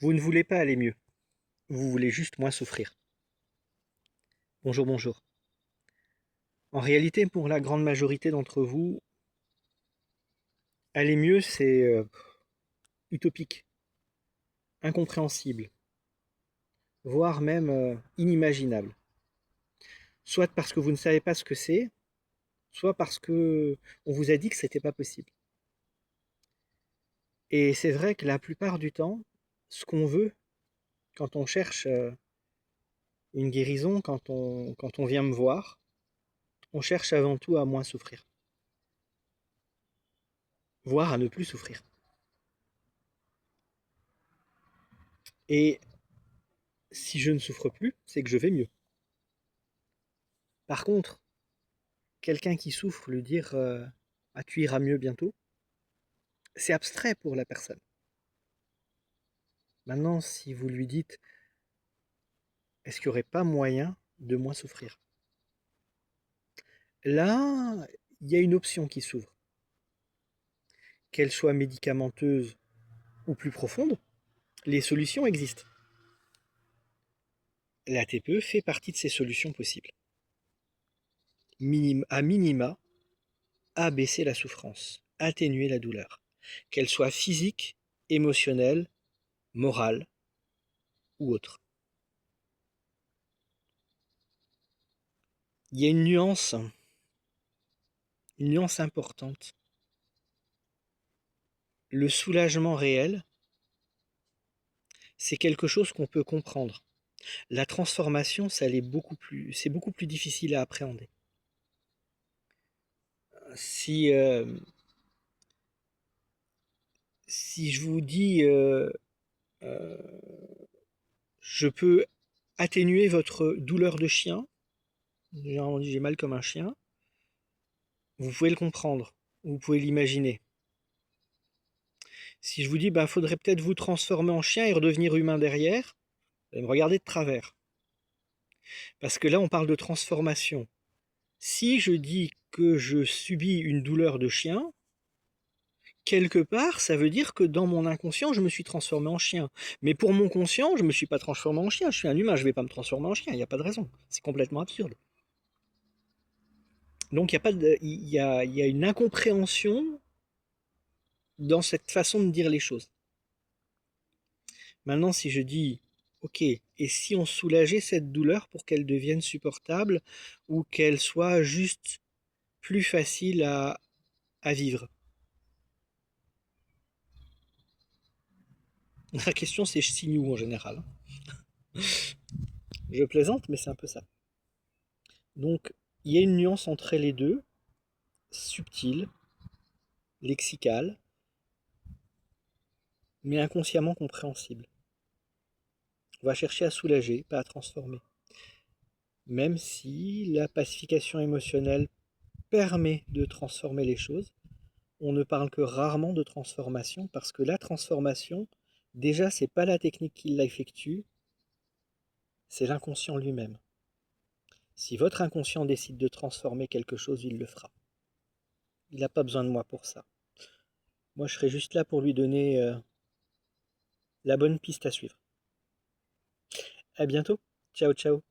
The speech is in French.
Vous ne voulez pas aller mieux, vous voulez juste moins souffrir. Bonjour, bonjour. En réalité, pour la grande majorité d'entre vous, aller mieux, c'est utopique, incompréhensible, voire même inimaginable. Soit parce que vous ne savez pas ce que c'est, soit parce que on vous a dit que c'était pas possible. Et c'est vrai que la plupart du temps, ce qu'on veut quand on cherche une guérison, quand on vient me voir, on cherche avant tout à moins souffrir, voire à ne plus souffrir. Et si je ne souffre plus, c'est que je vais mieux. Par contre, quelqu'un qui souffre, lui dire ah, tu iras mieux bientôt, c'est abstrait pour la personne. Maintenant, si vous lui dites est-ce qu'il n'y aurait pas moyen de moins souffrir, là, il y a une option qui s'ouvre. Qu'elle soit médicamenteuse ou plus profonde, les solutions existent. La TPE fait partie de ces solutions possibles. À minima, abaisser la souffrance, atténuer la douleur, qu'elle soit physique, émotionnelle, morale ou autre. Il y a une nuance importante. Le soulagement réel, c'est quelque chose qu'on peut comprendre. La transformation, c'est beaucoup plus difficile à appréhender. Si, si je vous dis, euh, je peux atténuer votre douleur de chien, j'ai mal comme un chien, vous pouvez le comprendre, vous pouvez l'imaginer. Si je vous dis, faudrait peut-être vous transformer en chien et redevenir humain derrière, vous allez me regarder de travers. Parce que là, on parle de transformation. Si je dis que je subis une douleur de chien, quelque part, ça veut dire que dans mon inconscient, je me suis transformé en chien. Mais pour mon conscient, je ne me suis pas transformé en chien. Je suis un humain, je ne vais pas me transformer en chien. Il n'y a pas de raison. C'est complètement absurde. Donc il y a une incompréhension dans cette façon de dire les choses. Maintenant, si je dis, ok, et si on soulageait cette douleur pour qu'elle devienne supportable ou qu'elle soit juste plus facile à vivre? La question, c'est je signe où en général? Je plaisante, mais c'est un peu ça. Donc, il y a une nuance entre les deux, subtile, lexicale, mais inconsciemment compréhensible. On va chercher à soulager, pas à transformer. Même si la pacification émotionnelle permet de transformer les choses, on ne parle que rarement de transformation parce que la transformation, déjà, c'est pas la technique qui l'effectue, c'est l'inconscient lui-même. Si votre inconscient décide de transformer quelque chose, il le fera. Il n'a pas besoin de moi pour ça. Moi, je serai juste là pour lui donner la bonne piste à suivre. À bientôt. Ciao, ciao.